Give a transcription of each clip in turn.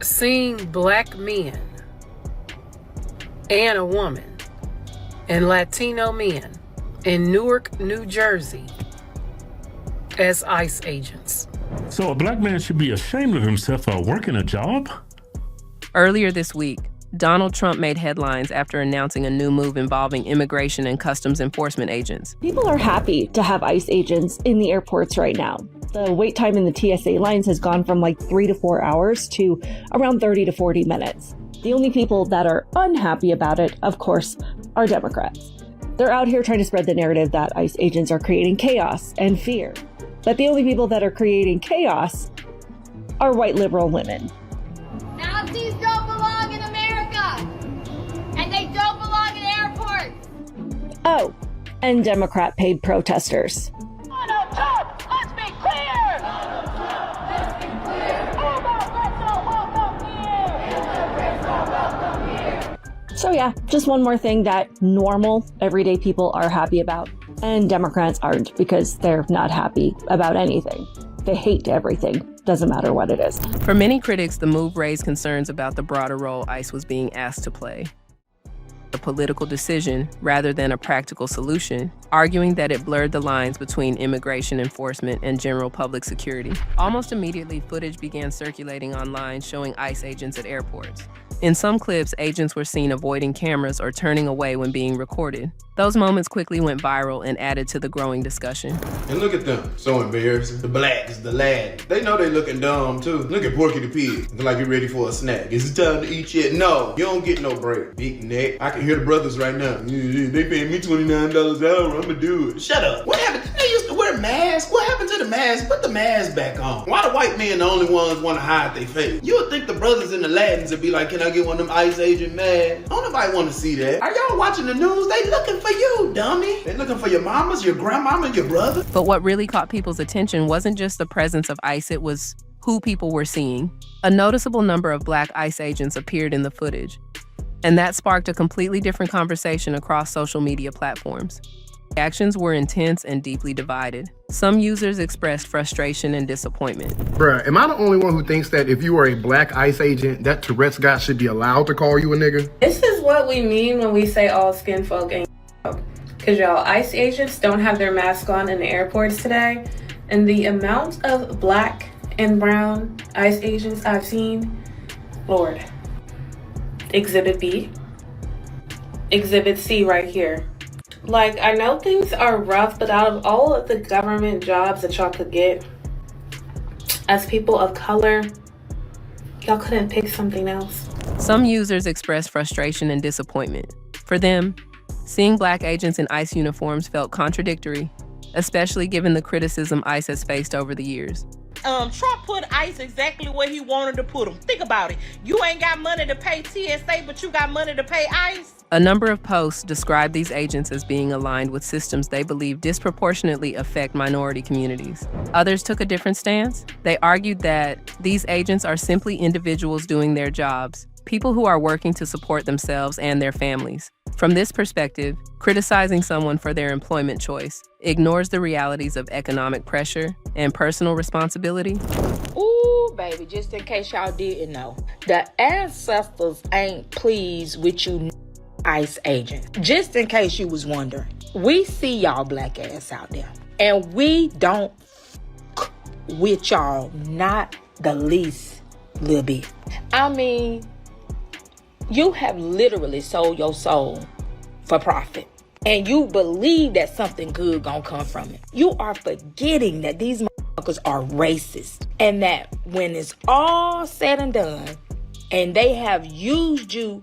Seeing black men and a woman and Latino men in Newark, New Jersey as ICE agents. So a black man should be ashamed of himself for working a job? Earlier this week, Donald Trump made headlines after announcing a new move involving immigration and customs enforcement agents. People are happy to have ICE agents in the airports right now. The wait time in the TSA lines has gone from like 3 to 4 hours to around 30 to 40 minutes. The only people that are unhappy about it, of course, are Democrats. They're out here trying to spread the narrative that ICE agents are creating chaos and fear. But the only people that are creating chaos are white liberal women. Nazis don't belong in America, and they don't belong in airports. Oh, and Democrat paid protesters. Let's be clear. Let's be clear. So yeah, just one more thing that normal, everyday people are happy about, and Democrats aren't because they're not happy about anything. They hate everything. Doesn't matter what it is. For many critics, the move raised concerns about the broader role ICE was being asked to play. A political decision rather than a practical solution, arguing that it blurred the lines between immigration enforcement and general public security. Almost immediately, footage began circulating online showing ICE agents at airports. In some clips, agents were seen avoiding cameras or turning away when being recorded. Those moments quickly went viral and added to the growing discussion. And look at them, so embarrassing. The blacks, the lads. They know they looking dumb too. Look at Porky the Pig, looking like you're ready for a snack. Is it time to eat yet? No, you don't get no break. Big neck. I can hear the brothers right now. They paying me $29 an hour, I'ma do it. Shut up. What happened? They used to wear masks. What happened to the mask? Put the mask back on. Why the white men the only ones want to hide their face? You would think the brothers and the Latins would be like, can I get one of them ICE agent masks? Don't nobody want to see that. Are y'all watching the news? They looking for you, dummy. They looking for your mamas, your grandmama, your brother. But what really caught people's attention wasn't just the presence of ICE, it was who people were seeing. A noticeable number of black ICE agents appeared in the footage, and that sparked a completely different conversation across social media platforms. Reactions were intense and deeply divided. Some users expressed frustration and disappointment. Bruh, am I the only one who thinks that if you are a black ICE agent, that Tourette's guy should be allowed to call you a nigga? This is what we mean when we say all skin folk ain't because y'all ICE agents don't have their mask on in the airports today, and the amount of black and brown ICE agents I've seen, Lord. Exhibit B, Exhibit C right here. Like, I know things are rough, but out of all of the government jobs that y'all could get, as people of color, y'all couldn't pick something else. Some users expressed frustration and disappointment. For them, seeing black agents in ICE uniforms felt contradictory, especially given the criticism ICE has faced over the years. Trump put ICE exactly where he wanted to put them. Think about it. You ain't got money to pay TSA, but you got money to pay ICE. A number of posts described these agents as being aligned with systems they believe disproportionately affect minority communities. Others took a different stance. They argued that these agents are simply individuals doing their jobs, people who are working to support themselves and their families. From this perspective, criticizing someone for their employment choice ignores the realities of economic pressure and personal responsibility. Ooh, baby, just in case y'all didn't know, the ancestors ain't pleased with you ICE agents. Just in case you was wondering, we see y'all black ass out there, and we don't with y'all, not the least little bit. I mean, you have literally sold your soul for profit, and you believe that something good gonna come from it. You are forgetting that these motherfuckers are racist, and that when it's all said and done, and they have used you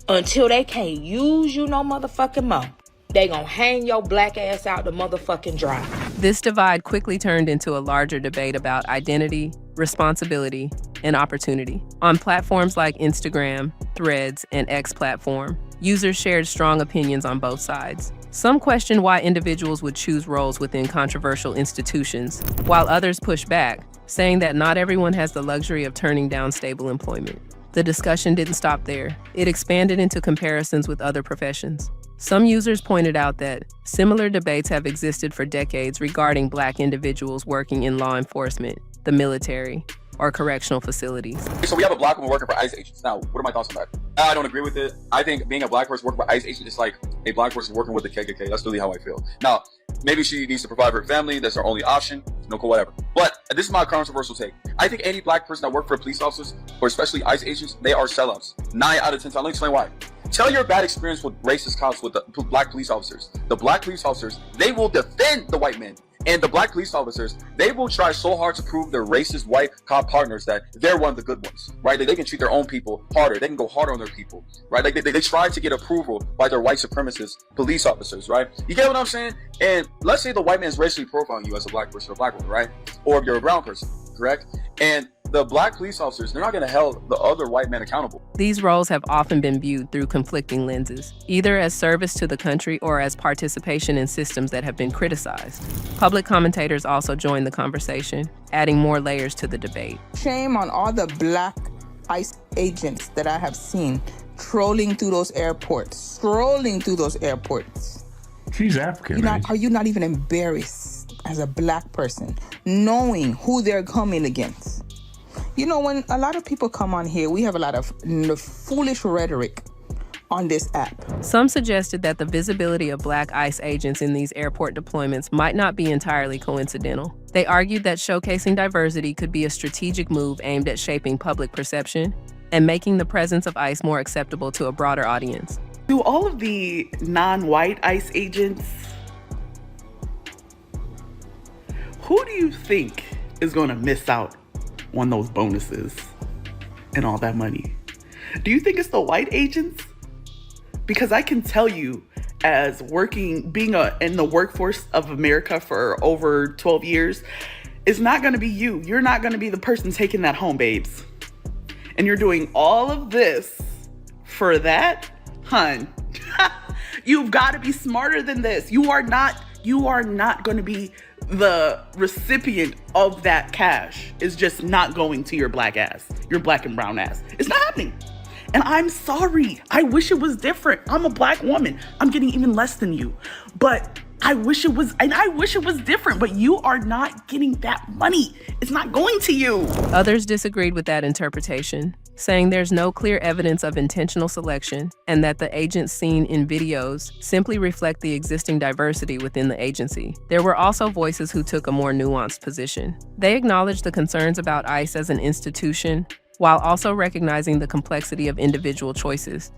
until they can't use you no motherfucking more, they gonna hang your black ass out the motherfucking dry. This divide quickly turned into a larger debate about identity, responsibility, and opportunity. On platforms like Instagram, Threads, and X platform, users shared strong opinions on both sides. Some questioned why individuals would choose roles within controversial institutions, while others pushed back, saying that not everyone has the luxury of turning down stable employment. The discussion didn't stop there. It expanded into comparisons with other professions. Some users pointed out that similar debates have existed for decades regarding Black individuals working in law enforcement, the military, or correctional facilities. So we have a black woman working for ICE agents. Now, what are my thoughts on that? I don't agree with it. I think being a black person working for ICE agents is like a black person working with the KKK. That's really how I feel. Now, maybe she needs to provide for her family. That's her only option. No, cool, whatever. But this is my controversial take. I think any black person that works for police officers, or especially ICE agents, they are sellouts. 9 out of 10 times. Let me explain why. Tell your bad experience with racist cops, with the black police officers. The black police officers, they will defend the white men. And the black police officers, they will try so hard to prove their racist white cop partners that they're one of the good ones, right? That they can treat their own people harder. They can go harder on their people, right? Like they try to get approval by their white supremacist police officers, right? You get what I'm saying? And let's say the white man is racially profiling you as a black person or a black woman, right? Or if you're a brown person, correct? And the black police officers, they're not going to hold the other white men accountable. These roles have often been viewed through conflicting lenses, either as service to the country or as participation in systems that have been criticized. Public commentators also join the conversation, adding more layers to the debate. Shame on all the black ICE agents that I have seen trolling through those airports. She's African, right? Are you not even embarrassed as a black person, knowing who they're coming against? You know, when a lot of people come on here, we have a lot of foolish rhetoric on this app. Some suggested that the visibility of black ICE agents in these airport deployments might not be entirely coincidental. They argued that showcasing diversity could be a strategic move aimed at shaping public perception and making the presence of ICE more acceptable to a broader audience. Do all of the non-white ICE agents, who do you think is going to miss out on those bonuses and all that money? Do you think it's the white agents? Because I can tell you, as being in the workforce of America for over 12 years, it's not going to be you. You're not going to be the person taking that home, babes. And you're doing all of this for that? Hun, you've got to be smarter than this. You are not going to be the recipient of that cash. Is just not going to your black ass, your black and brown ass. It's not happening. And I'm sorry. I wish it was different. I'm a black woman. I'm getting even less than you. But I wish it was different, but you are not getting that money. It's not going to you. Others disagreed with that interpretation, saying there's no clear evidence of intentional selection and that the agents seen in videos simply reflect the existing diversity within the agency. There were also voices who took a more nuanced position. They acknowledged the concerns about ICE as an institution, while also recognizing the complexity of individual choices.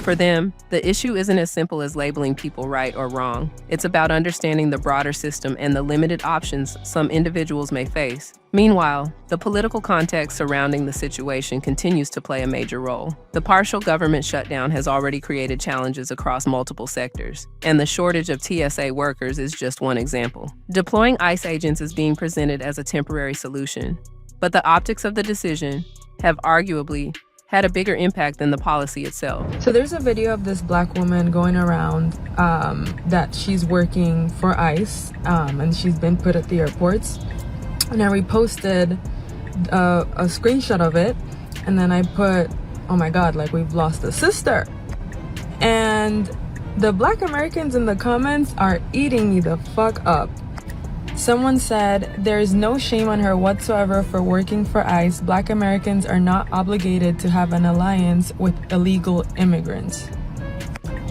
For them, the issue isn't as simple as labeling people right or wrong. It's about understanding the broader system and the limited options some individuals may face. Meanwhile, the political context surrounding the situation continues to play a major role. The partial government shutdown has already created challenges across multiple sectors, and the shortage of TSA workers is just one example. Deploying ICE agents is being presented as a temporary solution, but the optics of the decision have arguably had a bigger impact than the policy itself. So there's a video of this black woman going around that she's working for ICE and she's been put at the airports. And I reposted a screenshot of it, and then I put, oh my God, like we've lost a sister. And the black Americans in the comments are eating me the fuck up. Someone said, there is no shame on her whatsoever for working for ICE. Black Americans are not obligated to have an alliance with illegal immigrants.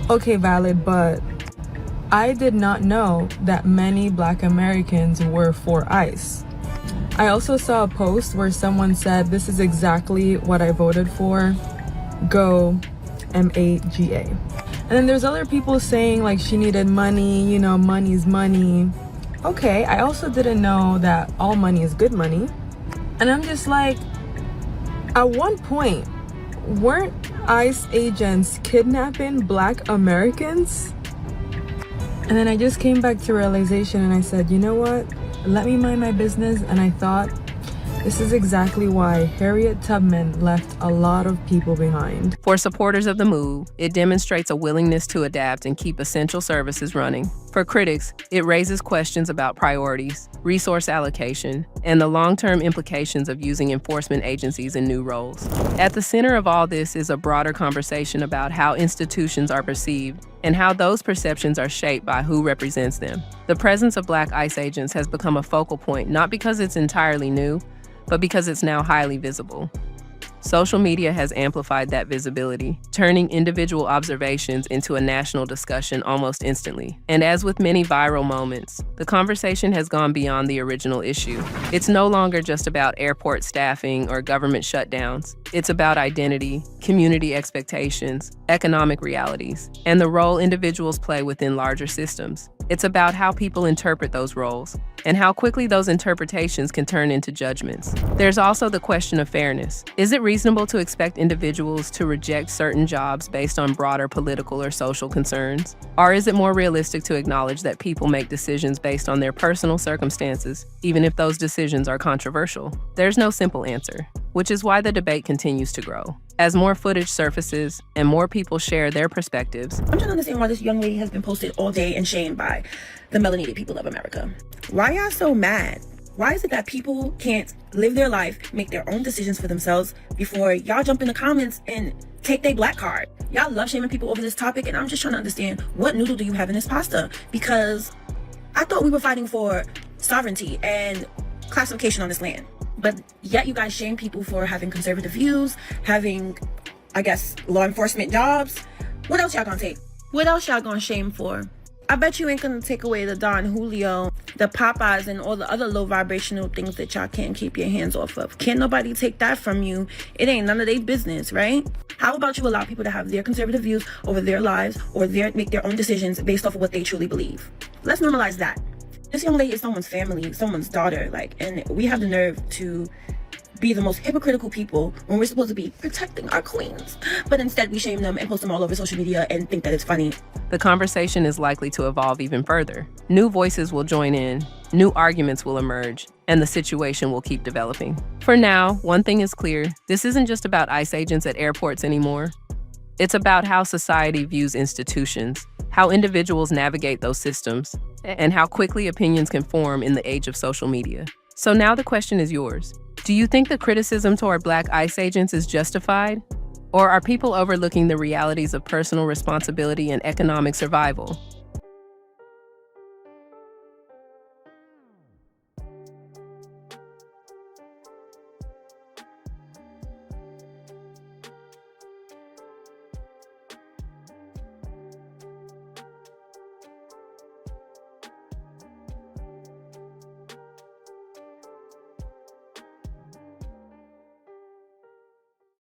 Okay, valid, but I did not know that many black Americans were for ICE. I also saw a post where someone said, this is exactly what I voted for. Go MAGA. And then there's other people saying like she needed money, you know, money's money. Okay, I also didn't know that all money is good money. And I'm just like, at one point, weren't ICE agents kidnapping black Americans? And then I just came back to realization and I said, you know what? Let me mind my business. And I thought, this is exactly why Harriet Tubman left a lot of people behind. For supporters of the move, it demonstrates a willingness to adapt and keep essential services running. For critics, it raises questions about priorities, resource allocation, and the long-term implications of using enforcement agencies in new roles. At the center of all this is a broader conversation about how institutions are perceived and how those perceptions are shaped by who represents them. The presence of black ICE agents has become a focal point not because it's entirely new, but because it's now highly visible. Social media has amplified that visibility, turning individual observations into a national discussion almost instantly. And as with many viral moments, the conversation has gone beyond the original issue. It's no longer just about airport staffing or government shutdowns. It's about identity, community expectations, economic realities, and the role individuals play within larger systems. It's about how people interpret those roles and how quickly those interpretations can turn into judgments. There's also the question of fairness. Is it reasonable to expect individuals to reject certain jobs based on broader political or social concerns? Or is it more realistic to acknowledge that people make decisions based on their personal circumstances, even if those decisions are controversial? There's no simple answer, which is why the debate continues to grow. As more footage surfaces and more people share their perspectives. I'm trying to understand why this young lady has been posted all day and shamed by the melanated people of America. Why y'all so mad? Why is it that people can't live their life, make their own decisions for themselves before y'all jump in the comments and take their black card? Y'all love shaming people over this topic, and I'm just trying to understand, what noodle do you have in this pasta? Because I thought we were fighting for sovereignty and classification on this land. But yet you guys shame people for having conservative views, having, I guess, law enforcement jobs. What else y'all gonna take? What else y'all gonna shame for? I bet you ain't gonna take away the Don Julio, the Popeyes, and all the other low vibrational things that y'all can't keep your hands off of. Can't nobody take that from you. It ain't none of their business, right? How about you allow people to have their conservative views over their lives, or make their own decisions based off of what they truly believe? Let's normalize that. This young lady is someone's family, someone's daughter, and we have the nerve to be the most hypocritical people when we're supposed to be protecting our queens. But instead we shame them and post them all over social media and think that it's funny. The conversation is likely to evolve even further. New voices will join in, new arguments will emerge, and the situation will keep developing. For now, one thing is clear: this isn't just about ICE agents at airports anymore. It's about how society views institutions, how individuals navigate those systems, and how quickly opinions can form in the age of social media. So now the question is yours. Do you think the criticism toward Black ICE agents is justified? Or are people overlooking the realities of personal responsibility and economic survival?